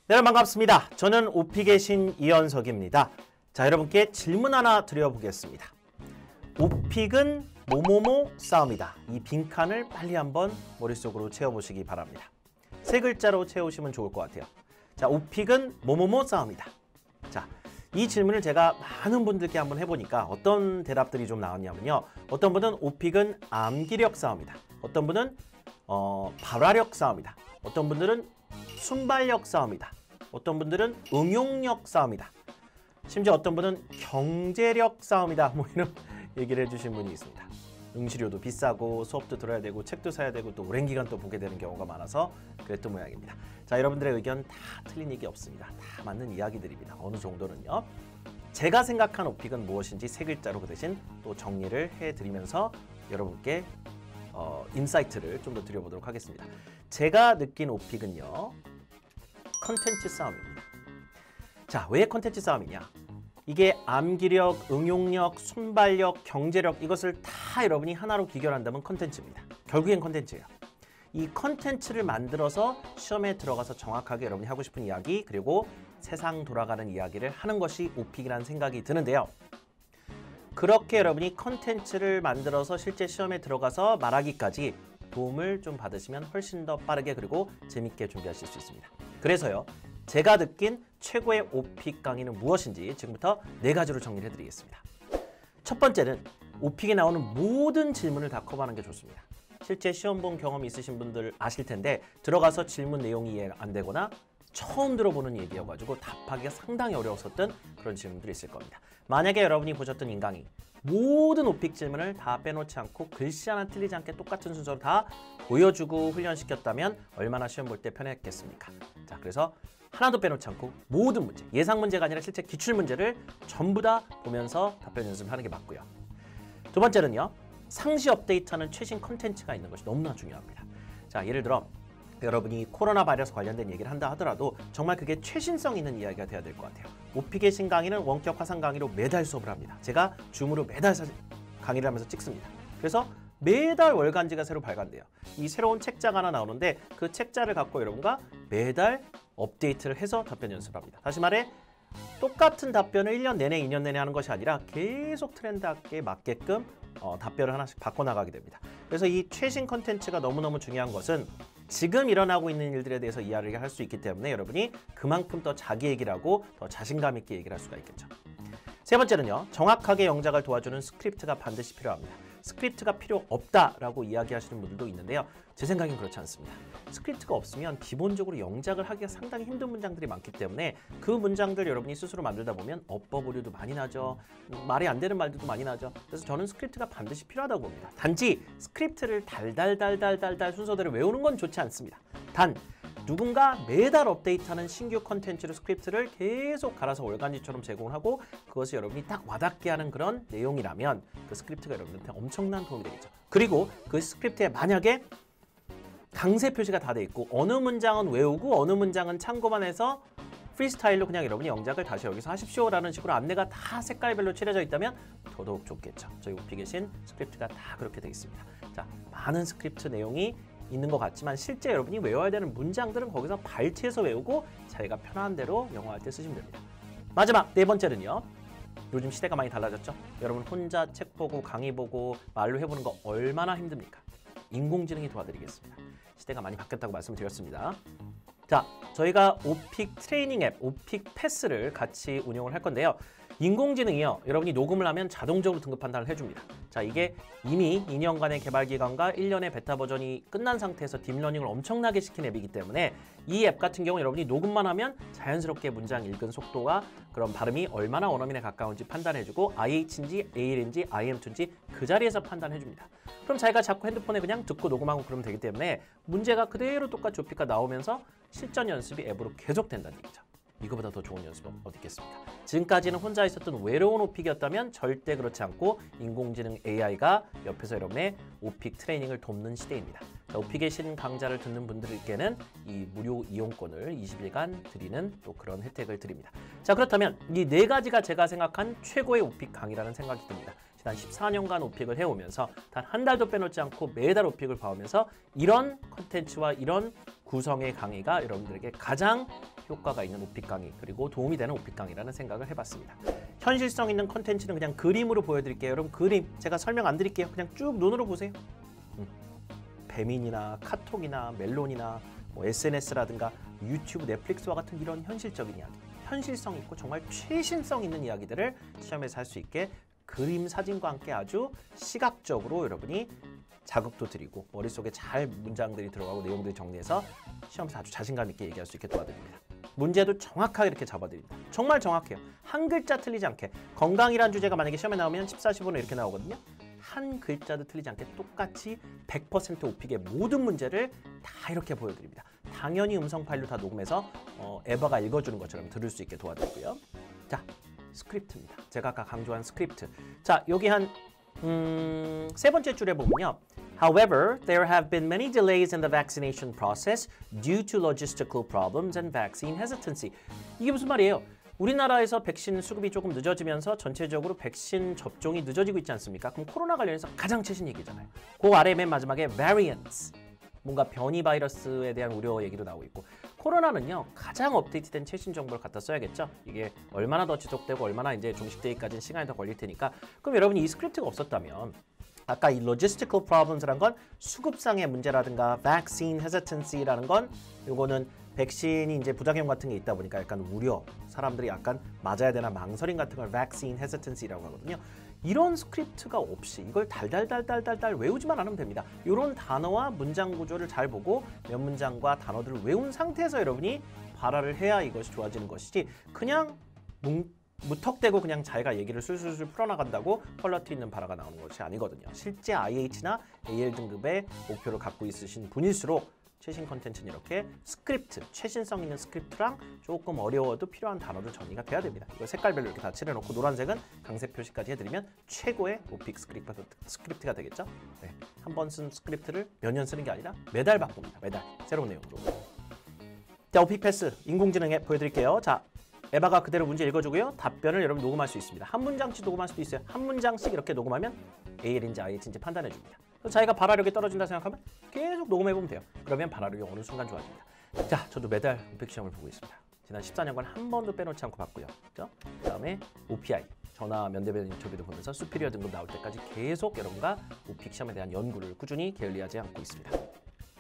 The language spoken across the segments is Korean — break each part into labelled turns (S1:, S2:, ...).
S1: 네, 여러분 반갑습니다. 저는 오픽의 신 이현석입니다. 자, 여러분께 질문 하나 드려보겠습니다. 오픽은 뭐뭐뭐 싸움이다. 이 빈칸을 빨리 한번 머릿속으로 채워보시기 바랍니다. 세 글자로 채우시면 좋을 것 같아요. 자, 오픽은 뭐뭐뭐 싸움이다. 자, 이 질문을 제가 많은 분들께 한번 해보니까 어떤 대답들이 좀 나왔냐면요. 어떤 분은 오픽은 암기력 싸움이다. 어떤 분은 발화력 싸움이다. 어떤 분들은 순발력 싸움이다. 어떤 분들은 응용력 싸움이다. 심지어 어떤 분은 경제력 싸움이다. 뭐 이런 얘기를 해주신 분이 있습니다. 응시료도 비싸고 수업도 들어야 되고 책도 사야 되고 또 오랜 기간 또 보게 되는 경우가 많아서 그랬던 모양입니다. 자, 여러분들의 의견 다 틀린 얘기 없습니다. 다 맞는 이야기들입니다. 어느 정도는요. 제가 생각한 오픽은 무엇인지 세 글자로 그 대신 또 정리를 해드리면서 여러분께 인사이트를 좀 더 드려보도록 하겠습니다. 제가 느낀 오픽은요. 컨텐츠 싸움입니다. 자, 왜 컨텐츠 싸움이냐? 이게 암기력, 응용력, 순발력, 경제력 이것을 다 여러분이 하나로 귀결한다면 컨텐츠입니다. 결국엔 컨텐츠예요. 이 컨텐츠를 만들어서 시험에 들어가서 정확하게 여러분이 하고 싶은 이야기 그리고 세상 돌아가는 이야기를 하는 것이 오픽이라는 생각이 드는데요. 그렇게 여러분이 컨텐츠를 만들어서 실제 시험에 들어가서 말하기까지 도움을 좀 받으시면 훨씬 더 빠르게 그리고 재밌게 준비하실 수 있습니다. 그래서요. 제가 느낀 최고의 오픽 강의는 무엇인지 지금부터 4가지로 정리를 해드리겠습니다. 첫 번째는 오픽에 나오는 모든 질문을 다 커버하는 게 좋습니다. 실제 시험 본 경험이 있으신 분들 아실 텐데 들어가서 질문 내용이 이해 안 되거나 처음 들어보는 얘기여가지고 답하기가 상당히 어려웠었던 그런 질문들이 있을 겁니다. 만약에 여러분이 보셨던 인강의 모든 오픽 질문을 다 빼놓지 않고 글씨 하나 틀리지 않게 똑같은 순서로 다 보여주고 훈련시켰다면 얼마나 시험 볼 때 편했겠습니까? 자, 그래서 하나도 빼놓지 않고 모든 문제, 예상 문제가 아니라 실제 기출문제를 전부 다 보면서 답변 연습을 하는 게 맞고요. 두 번째는요. 상시 업데이트하는 최신 컨텐츠가 있는 것이 너무나 중요합니다. 자, 예를 들어 여러분이 코로나 바이러스 관련된 얘기를 한다 하더라도 정말 그게 최신성 있는 이야기가 돼야 될 것 같아요. 오픽의 신강의는 원격 화상 강의로 매달 수업을 합니다. 제가 줌으로 매달 강의를 하면서 찍습니다. 그래서 매달 월간지가 새로 발간돼요. 이 새로운 책자가 하나 나오는데 그 책자를 갖고 여러분과 매달 업데이트를 해서 답변 연습을 합니다. 다시 말해 똑같은 답변을 1년 내내 2년 내내 하는 것이 아니라 계속 트렌드하게 맞게끔 답변을 하나씩 바꿔나가게 됩니다. 그래서 이 최신 컨텐츠가 너무너무 중요한 것은 지금 일어나고 있는 일들에 대해서 이야기를 할 수 있기 때문에 여러분이 그만큼 더 자기 얘기를 하고 더 자신감 있게 얘기를 할 수가 있겠죠. 세 번째는요. 정확하게 영작을 도와주는 스크립트가 반드시 필요합니다. 스크립트가 필요 없다라고 이야기하시는 분들도 있는데요. 제 생각엔 그렇지 않습니다. 스크립트가 없으면 기본적으로 영작을 하기가 상당히 힘든 문장들이 많기 때문에 그 문장들 여러분이 스스로 만들다 보면 어법 오류도 많이 나죠. 말이 안 되는 말들도 많이 나죠. 그래서 저는 스크립트가 반드시 필요하다고 봅니다. 단지 스크립트를 달달달달달달 순서대로 외우는 건 좋지 않습니다. 단 누군가 매달 업데이트하는 신규 컨텐츠로 스크립트를 계속 갈아서 월간지처럼 제공을 하고 그것을 여러분이 딱 와닿게 하는 그런 내용이라면 그 스크립트가 여러분한테 엄청난 도움이 되겠죠. 그리고 그 스크립트에 만약에 강세 표시가 다 돼 있고 어느 문장은 외우고 어느 문장은 참고만 해서 프리스타일로 그냥 여러분이 영작을 다시 여기서 하십시오라는 식으로 안내가 다 색깔별로 칠해져 있다면 더더욱 좋겠죠. 저희 오픽 계신 스크립트가 다 그렇게 되어 있습니다. 자, 많은 스크립트 내용이 있는 것 같지만 실제 여러분이 외워야 되는 문장들은 거기서 발췌해서 외우고 자기가 편한 대로 영어할 때 쓰시면 됩니다. 마지막 4번째는요. 요즘 시대가 많이 달라졌죠? 여러분 혼자 책 보고 강의 보고 말로 해보는 거 얼마나 힘듭니까? 인공지능이 도와드리겠습니다. 시대가 많이 바뀌었다고 말씀드렸습니다. 자, 저희가 오픽 트레이닝 앱, 오픽 패스를 같이 운영을 할 건데요. 인공지능이요. 여러분이 녹음을 하면 자동적으로 등급 판단을 해줍니다. 자, 이게 이미 2년간의 개발 기간과 1년의 베타 버전이 끝난 상태에서 딥러닝을 엄청나게 시킨 앱이기 때문에 이 앱 같은 경우 여러분이 녹음만 하면 자연스럽게 문장 읽은 속도와 그런 발음이 얼마나 원어민에 가까운지 판단해주고 IH인지 AL인지 IM2인지 그 자리에서 판단해줍니다. 그럼 자기가 자꾸 핸드폰에 그냥 듣고 녹음하고 그러면 되기 때문에 문제가 그대로 똑같이 오픽가 나오면서 실전 연습이 앱으로 계속 된다는 얘기죠. 이거보다 더 좋은 연습은 어디 있겠습니까? 지금까지는 혼자 있었던 외로운 오픽이었다면 절대 그렇지 않고 인공지능 AI가 옆에서 여러분의 오픽 트레이닝을 돕는 시대입니다. 자, 오픽의 신 강좌를 듣는 분들께는 이 무료 이용권을 20일간 드리는 또 그런 혜택을 드립니다. 자, 그렇다면 이 4가지가 제가 생각한 최고의 오픽 강의라는 생각이 듭니다. 지난 14년간 오픽을 해오면서 단 한 달도 빼놓지 않고 매달 오픽을 봐오면서 이런 컨텐츠와 이런 구성의 강의가 여러분들에게 가장 효과가 있는 오픽 강의, 그리고 도움이 되는 오픽 강의라는 생각을 해봤습니다. 현실성 있는 컨텐츠는 그냥 그림으로 보여드릴게요. 여러분 그림 제가 설명 안 드릴게요. 그냥 쭉 눈으로 보세요. 배민이나 카톡이나 멜론이나 뭐 SNS라든가 유튜브, 넷플릭스와 같은 이런 현실적인 이야기, 현실성 있고 정말 최신성 있는 이야기들을 시험에서 할 수 있게 그림, 사진과 함께 아주 시각적으로 여러분이 자극도 드리고 머릿속에 잘 문장들이 들어가고 내용들이 정리해서 시험에서 아주 자신감 있게 얘기할 수 있게 도와드립니다. 문제도 정확하게 이렇게 잡아드립니다. 정말 정확해요. 한 글자 틀리지 않게. 건강이란 주제가 만약에 시험에 나오면 14, 15는 이렇게 나오거든요. 한 글자도 틀리지 않게 똑같이 100% 오픽의 모든 문제를 다 이렇게 보여드립니다. 당연히 음성 파일로 다 녹음해서 에바가 읽어주는 것처럼 들을 수 있게 도와드리고요. 자, 스크립트입니다. 제가 아까 강조한 스크립트. 자, 여기 한 세 번째 줄에 보면요. However, there have been many delays in the vaccination process due to logistical problems and vaccine hesitancy. 이게 무슨 말이에요? 우리나라에서 백신 수급이 조금 늦어지면서 전체적으로 백신 접종이 늦어지고 있지 않습니까? 그럼 코로나 관련해서 가장 최신 얘기잖아요. 그 아래 맨 마지막에 variants, 뭔가 변이 바이러스에 대한 우려 얘기도 나오고 있고, 코로나는요 가장 업데이트된 최신 정보를 갖다 써야겠죠. 이게 얼마나 더 지속되고 얼마나 이제 종식되기까지는 시간이 더 걸릴 테니까. 그럼 여러분이 이 스크립트가 없었다면 아까 이 logistical problems라는 건 수급상의 문제라든가 vaccine hesitancy라는 건 요거는 백신이 이제 부작용 같은 게 있다 보니까 약간 우려, 사람들이 약간 맞아야 되나 망설임 같은 걸 vaccine hesitancy라고 하거든요. 이런 스크립트가 없이 이걸 달달달달달달 외우지만 않으면 됩니다. 이런 단어와 문장 구조를 잘 보고 몇 문장과 단어들을 외운 상태에서 여러분이 발화를 해야 이것이 좋아지는 것이지, 그냥 무턱대고 그냥 자기가 얘기를 술술술 풀어나간다고 퀄리티 있는 발화가 나오는 것이 아니거든요. 실제 IH나 AL 등급의 목표를 갖고 있으신 분일수록 최신 컨텐츠는 이렇게 스크립트, 최신성 있는 스크립트랑 조금 어려워도 필요한 단어들 정리가 돼야 됩니다. 이거 색깔별로 이렇게 다 칠해놓고 노란색은 강세 표시까지 해드리면 최고의 오픽 스크립트가 되겠죠. 네, 한 번 쓴 스크립트를 몇 년 쓰는 게 아니라 매달 바꿉니다. 매달 새로운 내용으로. 자, 오픽 패스 인공지능에 보여드릴게요. 자, 에바가 그대로 문제 읽어주고요. 답변을 여러분 녹음할 수 있습니다. 한 문장씩 녹음할 수도 있어요. 한 문장씩 이렇게 녹음하면 AL인지 IH인지 판단해 줍니다. 자기가 발화력이 떨어진다 생각하면 계속 녹음해보면 돼요. 그러면 발화력이 어느 순간 좋아집니다. 자, 저도 매달 오픽 시험을 보고 있습니다. 지난 14년간 한 번도 빼놓지 않고 봤고요. 그렇죠? 그다음에 OPI, 전화 면대면 인터뷰도 보면서 수피리어 등급 나올 때까지 계속 여러분과 오픽 시험에 대한 연구를 꾸준히 게을리하지 않고 있습니다.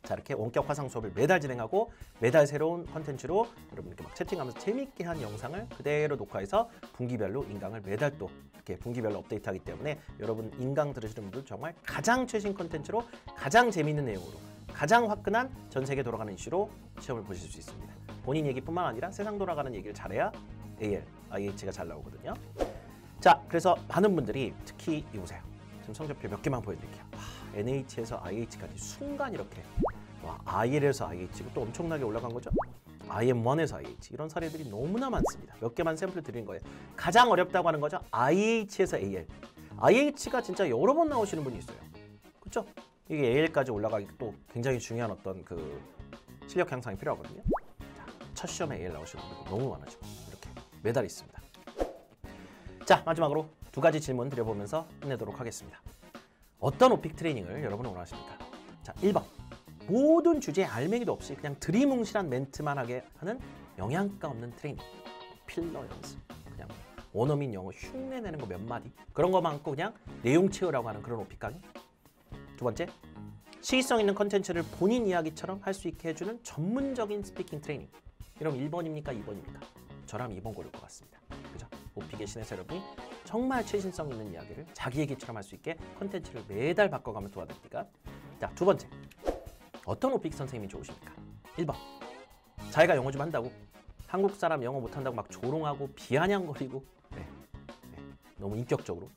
S1: 자, 이렇게 원격 화상 수업을 매달 진행하고 매달 새로운 컨텐츠로 여러분께 막 채팅하면서 재미있게 한 영상을 그대로 녹화해서 분기별로 인강을 매달 또 이렇게 분기별로 업데이트하기 때문에 여러분 인강 들으시는 분들 정말 가장 최신 컨텐츠로 가장 재미있는 내용으로 가장 화끈한 전 세계 돌아가는 이슈로 시험을 보실 수 있습니다. 본인 얘기뿐만 아니라 세상 돌아가는 얘기를 잘해야 AL, IH가 잘 나오거든요. 자, 그래서 많은 분들이 특히 이보세요. 지금 성적표 몇 개만 보여드릴게요. NH에서 IH까지 순간 이렇게 IL에서 IH고 또 엄청나게 올라간 거죠. IM1에서 IH 이런 사례들이 너무나 많습니다. 몇 개만 샘플 드린 거예요. 가장 어렵다고 하는 거죠. IH에서 AL. IH가 진짜 여러 번 나오시는 분이 있어요. 그렇죠? 이게 AL까지 올라가기 또 굉장히 중요한 어떤 그 실력 향상이 필요하거든요. 자, 첫 시험에 AL 나오시는 분들 너무 많아지고 이렇게 매달 있습니다. 자, 마지막으로 두 가지 질문 드려보면서 끝내도록 하겠습니다. 어떤 오픽 트레이닝을 여러분은 원하십니까? 자, 1번. 모든 주제에 알맹이도 없이 그냥 드리뭉실한 멘트만 하게 하는 영양가 없는 트레이닝. 필러 연습. 그냥 원어민 영어 흉내내는 거 몇 마디. 그런 거 많고 그냥 내용 채우라고 하는 그런 오픽 강의. 두 번째. 시의성 있는 컨텐츠를 본인 이야기처럼 할 수 있게 해주는 전문적인 스피킹 트레이닝. 여러분 1번입니까? 2번입니까? 저라면 2번 고를 것 같습니다. 그죠? 오픽의 신에서 여러분이 정말 최신성 있는 이야기를 자기 얘기처럼 할 수 있게 컨텐츠를 매달 바꿔가며 도와드립니다. 자, 두 번째. 어떤 오픽 선생님이 좋으십니까? 1번. 자기가 영어 좀 한다고 한국 사람 영어 못한다고 막 조롱하고 비아냥거리고 너무 인격적으로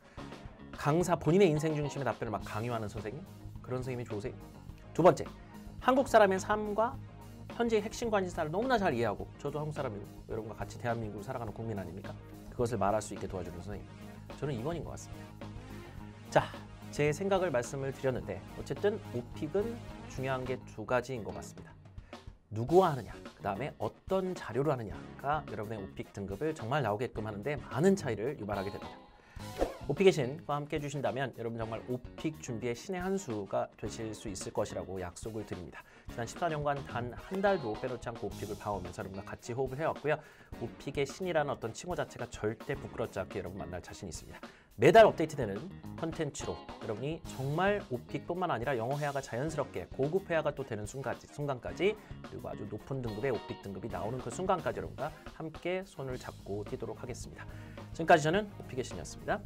S1: 강사 본인의 인생 중심의 답변을 막 강요하는 선생님? 그런 선생님이 좋으세요? 두 번째. 한국 사람의 삶과 현재의 핵심 관심사를 너무나 잘 이해하고 저도 한국 사람이고 여러분과 같이 대한민국을 살아가는 국민 아닙니까? 그것을 말할 수 있게 도와주는 선생님. 저는 2번인 것 같습니다. 자, 제 생각을 말씀을 드렸는데 어쨌든 오픽은 중요한 게 두 가지인 것 같습니다. 누구와 하느냐, 그 다음에 어떤 자료로 하느냐가 여러분의 오픽 등급을 정말 나오게끔 하는데 많은 차이를 유발하게 됩니다. 오픽의 신과 함께 해주신다면 여러분 정말 오픽 준비의 신의 한 수가 되실 수 있을 것이라고 약속을 드립니다. 지난 14년간 단 한 달도 빼놓지 않고 오픽을 봐오면서 여러분과 같이 호흡을 해왔고요. 오픽의 신이라는 어떤 칭호 자체가 절대 부끄럽지 않게 여러분 만날 자신이 있습니다. 매달 업데이트되는 컨텐츠로 여러분이 정말 오픽뿐만 아니라 영어 회화가 자연스럽게 고급 회화가 또 되는 순간까지 그리고 아주 높은 등급의 오픽 등급이 나오는 그 순간까지 여러분과 함께 손을 잡고 뛰도록 하겠습니다. 지금까지 저는 오픽의 신이었습니다.